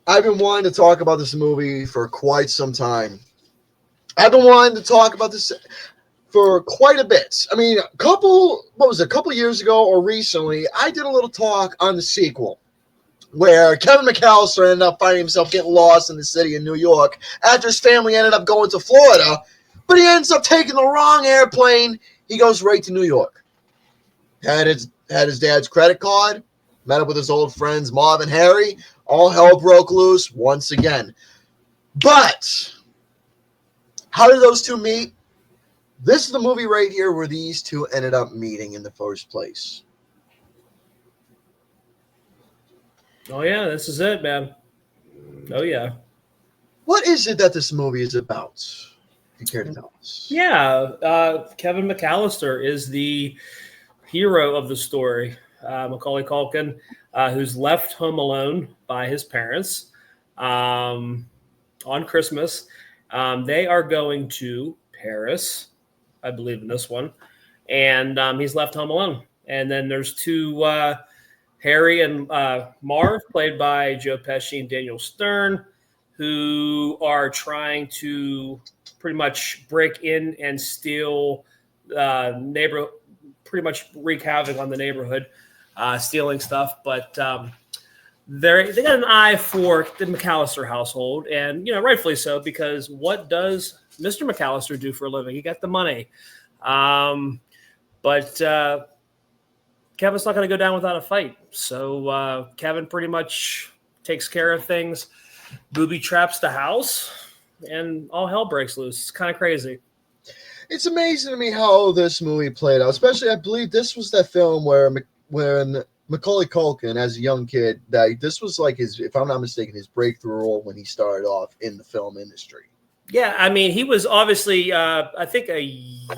I've been wanting to talk about this movie for quite some time. I've been wanting to talk about this for quite a bit. I mean, a couple years ago or recently, I did a little talk on the sequel where Kevin McAllister ended up finding himself getting lost in the city of New York after his family ended up going to Florida, but he ends up taking the wrong airplane. He goes right to New York. Had his dad's credit card, met up with his old friends Marv and Harry. All hell broke loose once again. But how did those two meet? This is the movie right here where these two ended up meeting in the first place. Oh yeah, this is it, man. Oh yeah. What is it that this movie is about? If you care to tell us. Yeah, Kevin McAllister is the hero of the story. Macaulay Culkin, who's left home alone by his parents on Christmas. They are going to Paris, I believe, in this one, and he's left home alone. And then there's two, Harry and Marv, played by Joe Pesci and Daniel Stern, who are trying to pretty much break in and steal pretty much wreak havoc on the neighborhood, stealing stuff. But they got an eye for the McAllister household, and rightfully so, because what does Mr. McAllister do for a living? He got the money, but Kevin's not going to go down without a fight. So Kevin pretty much takes care of things, booby traps the house, and all hell breaks loose. It's kind of crazy. It's amazing to me how this movie played out. Especially, I believe this was that film when Macaulay Culkin, as a young kid, that this was like his, if I'm not mistaken, his breakthrough role when he started off in the film industry. Yeah, I mean, he was obviously, I think, a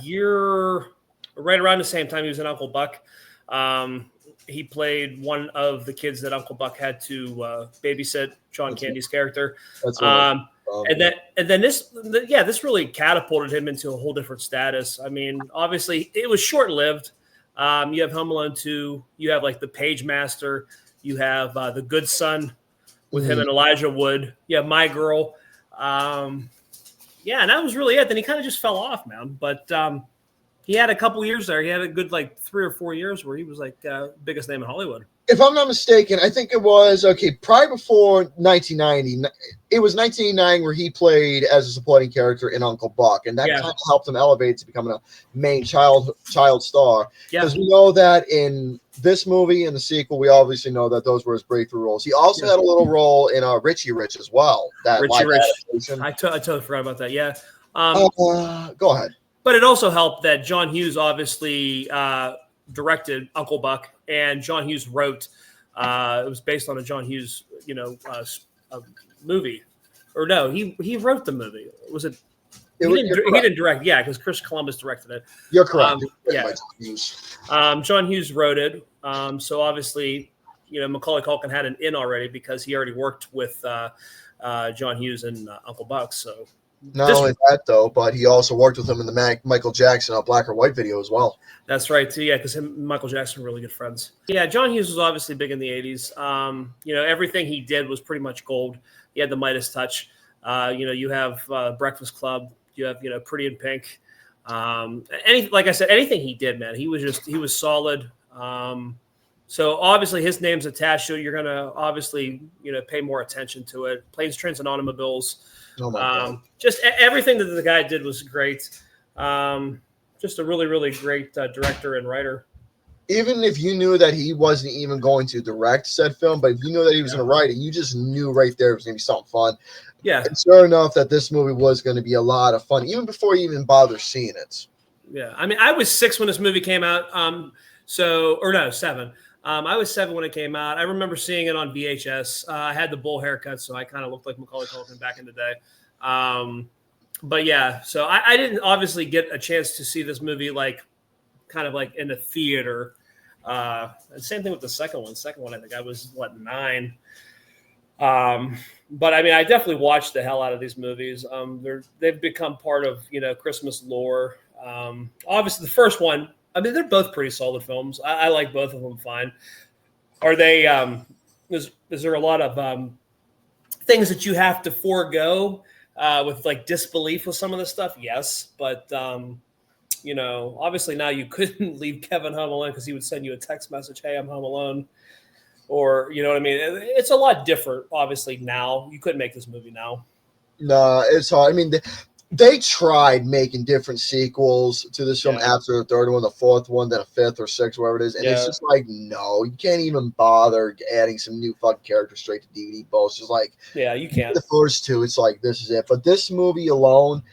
year right around the same time he was in Uncle Buck. He played one of the kids that Uncle Buck had to babysit, John Candy's character. That's right. And then this really catapulted him into a whole different status. I mean, obviously, it was short-lived. You have Home Alone 2. You have like The Page Master. You have The Good Son with him and Elijah Wood. You have My Girl. And that was really it. Then he kind of just fell off, man. But he had a couple years there. He had a good 3 or 4 years where he was biggest name in Hollywood. If I'm not mistaken, I think it was prior before 1990. It was 1989 where he played as a supporting character in Uncle Buck, and that kind of helped him elevate to becoming a main child star. Because we know that in this movie and the sequel, we obviously know that those were his breakthrough roles. He also had a little role in Richie Rich as well. That Richie Rich. I totally forgot about that. Yeah. Go ahead. But it also helped that John Hughes obviously directed Uncle Buck, and John Hughes wrote. It was based on a John Hughes, a movie, or no, he wrote the movie. Was it? He didn't direct, because Chris Columbus directed it. You're correct. John Hughes wrote it. So obviously, Macaulay Culkin had an in already because he already worked with John Hughes and Uncle Buck. So. Not only that, though, but he also worked with him in the Michael Jackson Black or White video as well. That's right, too. Yeah, because him and Michael Jackson were really good friends. Yeah, John Hughes was obviously big in the 80s. Everything he did was pretty much gold. He had the Midas touch. You have Breakfast Club. You have, Pretty in Pink. Like I said, anything he did, man, he was solid. So obviously his name's attached to it. You're going to obviously, pay more attention to it. Planes, Trains, and Automobiles. Oh my God. Just everything that the guy did was great. Just a really, really great director and writer. Even if you knew that he wasn't even going to direct said film, but if you knew that he was going to write it, you just knew right there it was going to be something fun. Yeah. And sure enough that this movie was going to be a lot of fun, even before you even bother seeing it. Yeah. I mean, I was 6 when this movie came out. 7. I was 7 when it came out. I remember seeing it on VHS. I had the bowl haircut, so I kind of looked like Macaulay Culkin back in the day. But yeah, so I didn't obviously get a chance to see this movie kind of in the theater. Same thing with the second one. Second one, I think I was 9. But I mean, I definitely watched the hell out of these movies. They've become part of Christmas lore. Obviously, the first one. I mean, they're both pretty solid films. I like both of them fine. Are they? Is there a lot of things that you have to forego with like disbelief with some of the stuff. Yes, but obviously now you couldn't leave Kevin home alone because he would send you a text message, "Hey, I'm home alone," or you know what I mean. It's a lot different, obviously now. You couldn't make this movie now. No, it's hard. I mean, they tried making different sequels to this film after the third one, the fourth one, then a fifth or sixth, whatever it is. And it's just like, no, you can't even bother adding some new fucking characters straight to DVD. Both just like, you can't. The first two, it's like, this is it. But this movie alone,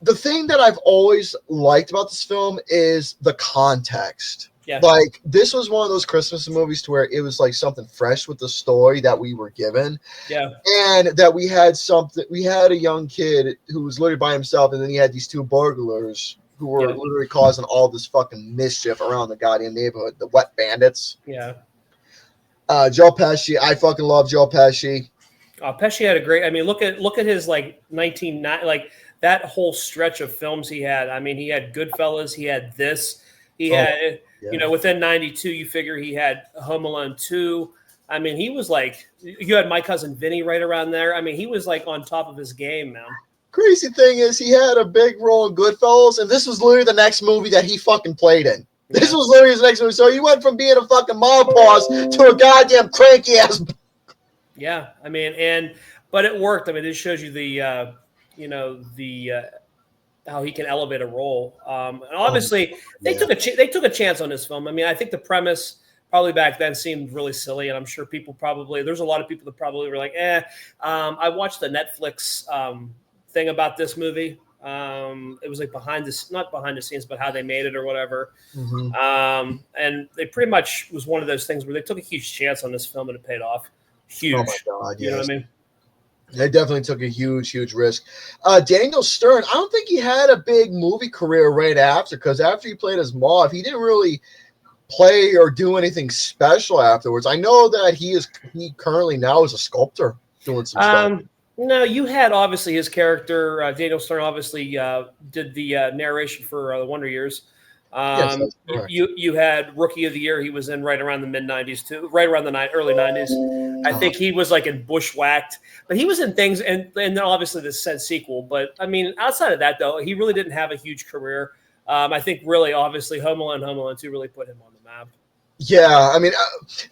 the thing that I've always liked about this film is the context. Yeah. Like, this was one of those Christmas movies to where it was like something fresh with the story that we were given. Yeah. And that we had a young kid who was literally by himself, and then he had these two burglars who were literally causing all this fucking mischief around the goddamn neighborhood, the Wet Bandits. Yeah. Joe Pesci, I fucking love Joe Pesci. Pesci had a great, I mean, look at his like that whole stretch of films he had. I mean, he had Goodfellas, he had this, he had, within 92, you figure he had Home Alone 2. I mean, he was like, you had My Cousin Vinny right around there. I mean, he was like on top of his game, man. Crazy thing is, he had a big role in Goodfellas, and this was literally the next movie that he fucking played in. Yeah. This was literally his next movie. So he went from being a fucking mob boss to a goddamn cranky ass. Yeah, I mean, but it worked. I mean, this shows you the how he can elevate a role. And obviously, they took a chance on this film. I mean, I think the premise probably back then seemed really silly, and I'm sure there's a lot of people that probably were like, I watched the Netflix thing about this movie. It was like not behind the scenes, but how they made it or whatever. Mm-hmm. And they pretty much was one of those things where they took a huge chance on this film and it paid off. Huge. Oh my God, yes. You know what I mean? They definitely took a huge, huge risk. Daniel Stern, I don't think he had a big movie career right after, because after he played as Mob, he didn't really play or do anything special afterwards. I know that he currently now is a sculptor doing some stuff. No, you had obviously his character, Daniel Stern obviously did the narration for the Wonder Years. Yes, you had Rookie of the Year. He was in right around the mid-90s too, right around the early 90s. I think he was like in Bushwhacked, but he was in things, and then obviously the said sequel. But I mean, outside of that though, he really didn't have a huge career. I think really, obviously, Home Alone 2 really put him on the map. Yeah, I mean,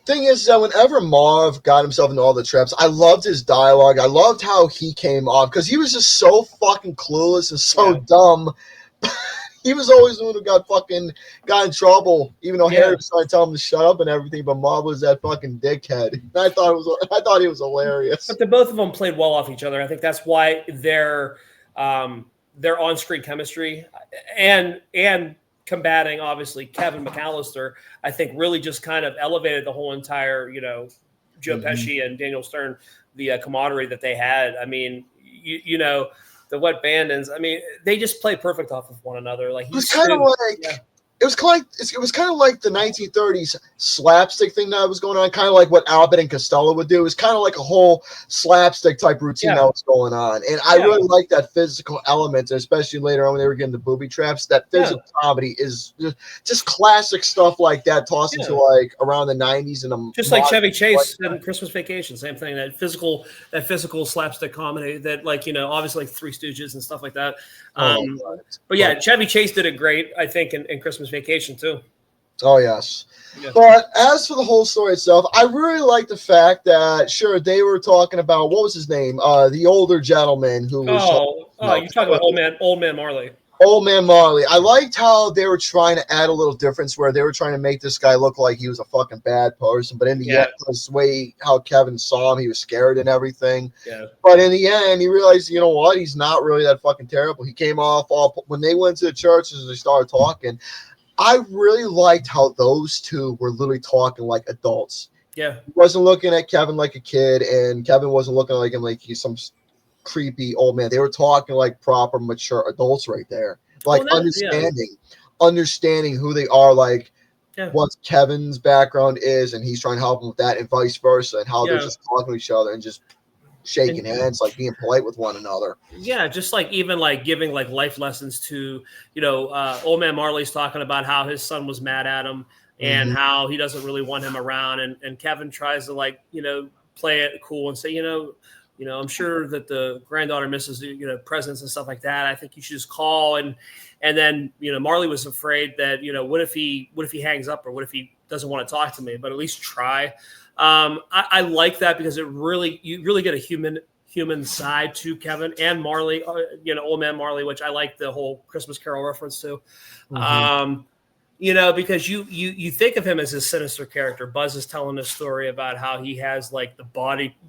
thing is that whenever Marv got himself into all the traps, I loved his dialogue. I loved how he came off, because he was just so fucking clueless and so dumb. He was always the one who got in trouble, even though Harry was trying to tell him to shut up and everything. But Marv was that fucking dickhead. And I thought he was hilarious. But both of them played well off each other. I think that's why their on-screen chemistry and combating obviously Kevin McAllister, I think really just kind of elevated the whole entire, Joe Pesci and Daniel Stern, the camaraderie that they had. I mean, the Wet Bandits, I mean, they just play perfect off of one another. Like it was kind of like it was kind of like the 1930s slapstick thing that was going on, kind of like what Albert and Costello would do. It was kind of like a whole slapstick type routine that was going on. And I really like that physical element, especially later on when they were getting the booby traps. That physical comedy is just classic stuff like that, tossed into like around the 90s. And just like Chevy Chase in Christmas Vacation, same thing. That physical slapstick comedy that obviously like Three Stooges and stuff like that. But yeah, Chevy Chase did it great, I think, in Christmas Vacation too. Oh yes. But as for the whole story itself, I really like the fact that they were talking about, what was his name, the older gentleman who was you're talking about old man Marley. Old Man Marley. I liked how they were trying to add a little difference, where they were trying to make this guy look like he was a fucking bad person, but in the end, the way how Kevin saw him, he was scared and everything. Yeah. But in the end, he realized, you know what, he's not really that fucking terrible. He came off when they went to the churches and they started talking. I really liked how those two were literally talking like adults. Yeah. He wasn't looking at Kevin like a kid, and Kevin wasn't looking like him like he's some creepy old man. They were talking like proper mature adults right there, like understanding who they are, like what Kevin's background is, and he's trying to help him with that, and vice versa, and how they're just talking to each other and just shaking hands, like being polite with one another. Yeah, just like even like giving like life lessons to old man Marley's talking about how his son was mad at him and how he doesn't really want him around, and Kevin tries to play it cool and say, I'm sure that the granddaughter misses, presents and stuff like that. I think you should just call. And then, Marley was afraid that, what if he hangs up, or what if he doesn't want to talk to me, but at least try. I like that because you really get a human side to Kevin and Marley, old man Marley, which I like the whole Christmas Carol reference to. Mm-hmm. Because you think of him as a sinister character. Buzz is telling a story about how he has like the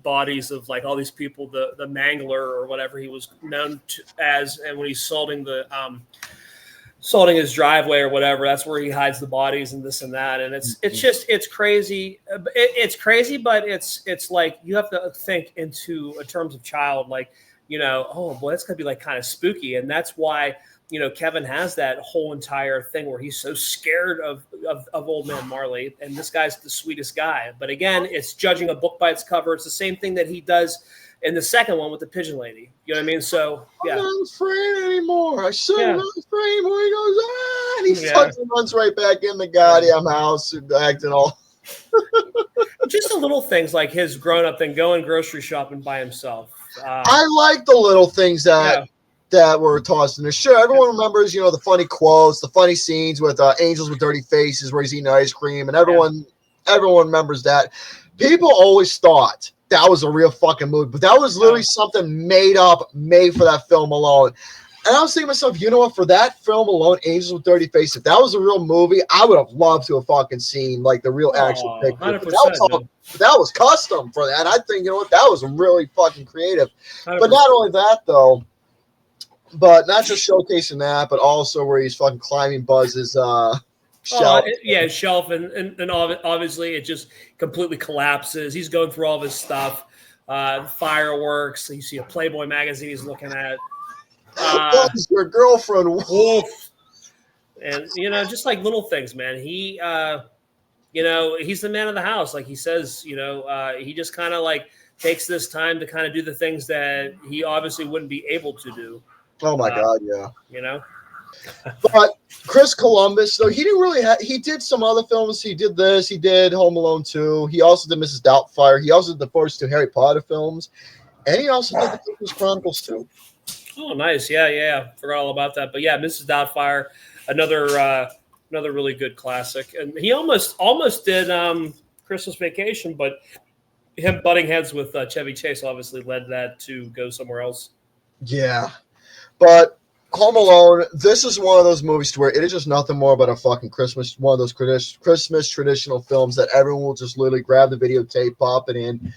bodies of like all these people, the mangler or whatever he was known as, and when he's salting his driveway or whatever, that's where he hides the bodies and this and that. And it's crazy. It's crazy, but it's like you have to think in terms of child, like, oh boy, that's gonna be like kind of spooky. And that's why, Kevin has that whole entire thing where he's so scared of old man Marley, and this guy's the sweetest guy. But again, it's judging a book by its cover. It's the same thing that he does in the second one with the pigeon lady. You know what I mean? So yeah. I'm not afraid anymore. I said I'm not afraid anymore. He goes, and he fucking runs right back in the goddamn house, acting all. Just the little things like his grown-up thing, going grocery shopping by himself. I like the little things that were tossed in there. Sure, everyone remembers, the funny quotes, the funny scenes with Angels with Dirty Faces where he's eating ice cream, and everyone remembers that. People always thought that was a real fucking movie, but that was literally something made for that film alone. And I was thinking to myself, you know what? For that film alone, Angels with Dirty Faces, if that was a real movie, I would have loved to have fucking seen like the real actual picture. But that was custom for that. I think, that was really fucking creative. 100%. But not only that, though, but not just showcasing that, but also where he's fucking climbing Buzz's shelf. Shelf. And obviously it just completely collapses. He's going through all of his stuff. Fireworks. You see a Playboy magazine he's looking at. Buzz, your girlfriend. Wolf. And, just like little things, man. He, he's the man of the house. Like he says, he just kind of like takes this time to kind of do the things that he obviously wouldn't be able to do. Oh my God, yeah. But Chris Columbus, though, he didn't really he did some other films. He did this. He did Home Alone 2. He also did Mrs. Doubtfire. He also did the first 2 Harry Potter films. And he also did the Christmas Chronicles 2. Oh, nice. Yeah. Forgot all about that. But yeah, Mrs. Doubtfire, another really good classic. And he almost did Christmas Vacation, but him butting heads with Chevy Chase obviously led that to go somewhere else. Yeah. But Home Alone, this is one of those movies to where it is just nothing more but a fucking Christmas, one of those Christmas traditional films that everyone will just literally grab the videotape, pop it in,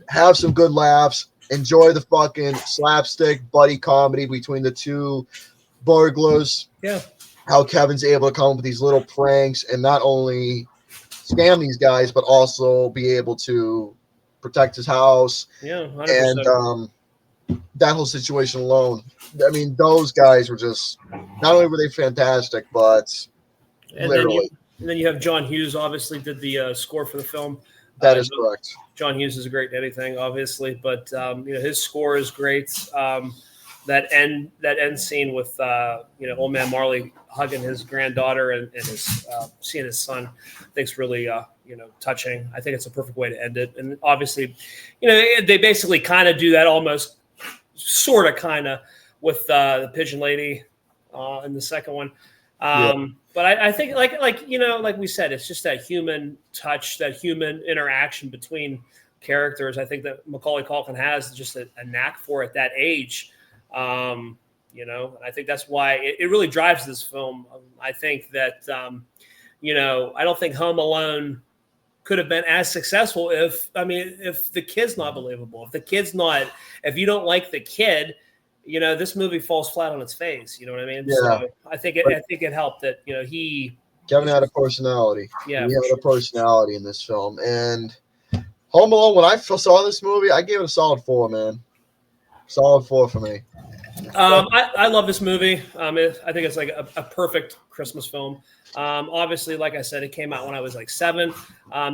have some good laughs, enjoy the fucking slapstick buddy comedy between the two burglars. Yeah. How Kevin's able to come up with these little pranks and not only scam these guys, but also be able to protect his house. Yeah, 100%. And that whole situation alone. I mean, those guys were just, not only were they fantastic, but literally. Then you have John Hughes, obviously, did the score for the film. That is correct. John Hughes is great at anything, obviously, but his score is great. That end scene with old man Marley hugging his granddaughter and his seeing his son, I think is really touching. I think it's a perfect way to end it. And obviously, they basically kind of do that almost sort of kind of with the pigeon lady in the second one. But I think like we said, it's just that human touch, that human interaction between characters. I think that Macaulay Culkin has just a knack for at that age. And I think that's why it really drives this film. I think that, I don't think Home Alone could have been as successful if the kid's not believable, if you don't like the kid, this movie falls flat on its face. You know what I mean? Yeah. So I think it helped that, Kevin had a personality. Yeah. He had a personality in this film. And Home Alone, when I saw this movie, I gave it a solid 4, man. Solid 4 for me. I love this movie. I think it's like a perfect Christmas film. Obviously, like I said, it came out when I was like 7.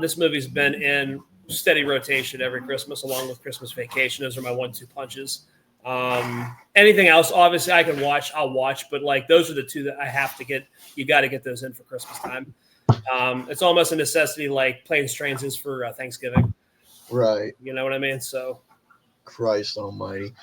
This movie's been in steady rotation every Christmas, along with Christmas Vacation. Those are my 1-2 punches. Anything else, obviously, I'll watch, but like those are the 2 that I have to get. You got to get those in for Christmas time. It's almost a necessity, like Planes, Trains is for Thanksgiving. Right. You know what I mean? So. Christ almighty.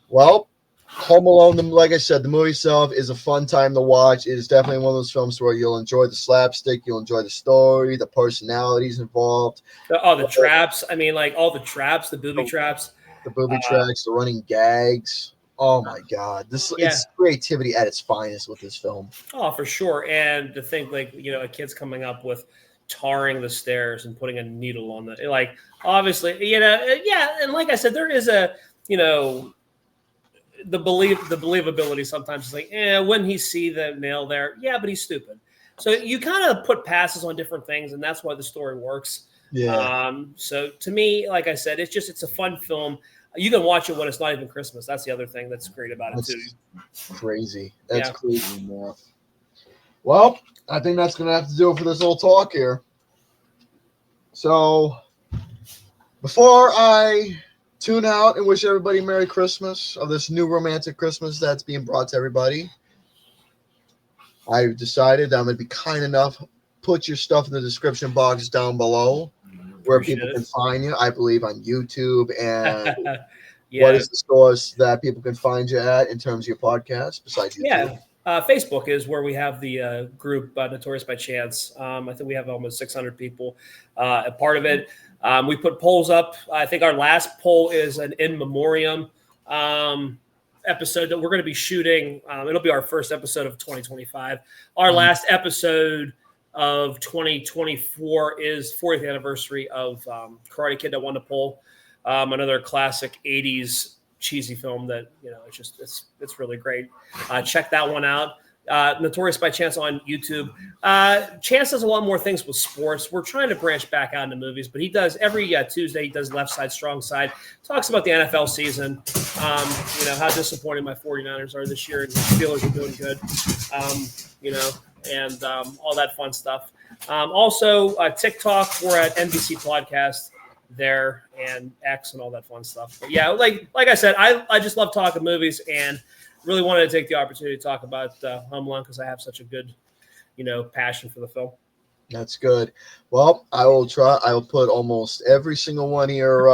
Well, Home Alone, like I said, the movie itself is a fun time to watch. It is definitely one of those films where you'll enjoy the slapstick, you'll enjoy the story, the personalities involved. The traps. I mean, like all the traps, the booby traps. The booby tracks, the running gags. Oh my God. It's creativity at its finest with this film. Oh, for sure. And to think like, a kid's coming up with tarring the stairs and putting a needle on the, like, obviously, yeah. And like I said, there is a, the believability sometimes is like, when he see the nail there, yeah, but he's stupid. So you kind of put passes on different things, and that's why the story works. Yeah. So to me, like I said, it's a fun film. You can watch it when it's not even Christmas. That's the other thing that's great about it too. Crazy. That's crazy, man. Well, I think that's gonna have to do it for this little talk here. So before I tune out and wish everybody Merry Christmas of this new romantic Christmas that's being brought to everybody, I decided I'm going to be kind enough. Put your stuff in the description box down below where people can find you. I believe on YouTube. And what is the source that people can find you at in terms of your podcast besides YouTube? Facebook is where we have the group Notorious by Chance. I think we have almost 600 people a part of it. We put polls up. I think our last poll is an in memoriam episode that we're going to be shooting. It'll be our first episode of 2025. Our last episode of 2024 is 40th anniversary of Karate Kid That Won the Poll. Another classic 80s cheesy film that it's really great. Check that one out. Notorious by Chance on YouTube. Chance does a lot more things with sports. We're trying to branch back out into movies, but he does every Tuesday. He does Left Side, Strong Side. Talks about the NFL season. How disappointed my 49ers are this year, and the Steelers are doing good. And all that fun stuff. Also, TikTok. We're at NBC Podcast there, and X and all that fun stuff. But yeah, like I said, I just love talking movies, and really wanted to take the opportunity to talk about Home Alone because I have such a good, passion for the film. That's good. Well, I will try. I will put almost every single one here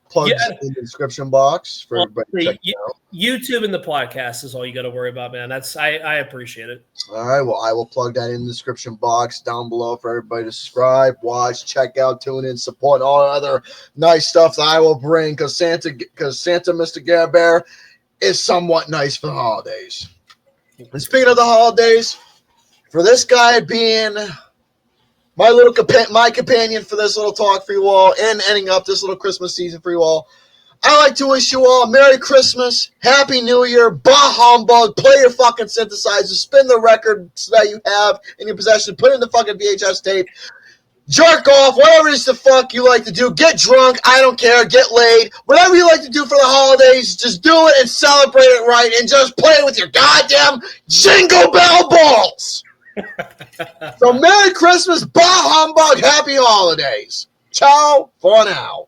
plugs in the description box for everybody to check out. YouTube and the podcast is all you got to worry about, man. I appreciate it. All right. Well, I will plug that in the description box down below for everybody to subscribe, watch, check out, tune in, support, and all other nice stuff that I will bring because Santa, Mr. Gare Bear, is somewhat nice for the holidays. And speaking of the holidays, for this guy being my companion for this little talk for you all and ending up this little Christmas season for you all, I like to wish you all Merry Christmas, Happy New Year, bah humbug, play your fucking synthesizer, spin the records that you have in your possession, put in the fucking VHS tape, jerk off, whatever it is the fuck you like to do. Get drunk, I don't care, get laid. Whatever you like to do for the holidays, just do it and celebrate it right and just play with your goddamn jingle bell balls. So Merry Christmas, bah humbug, happy holidays. Ciao for now.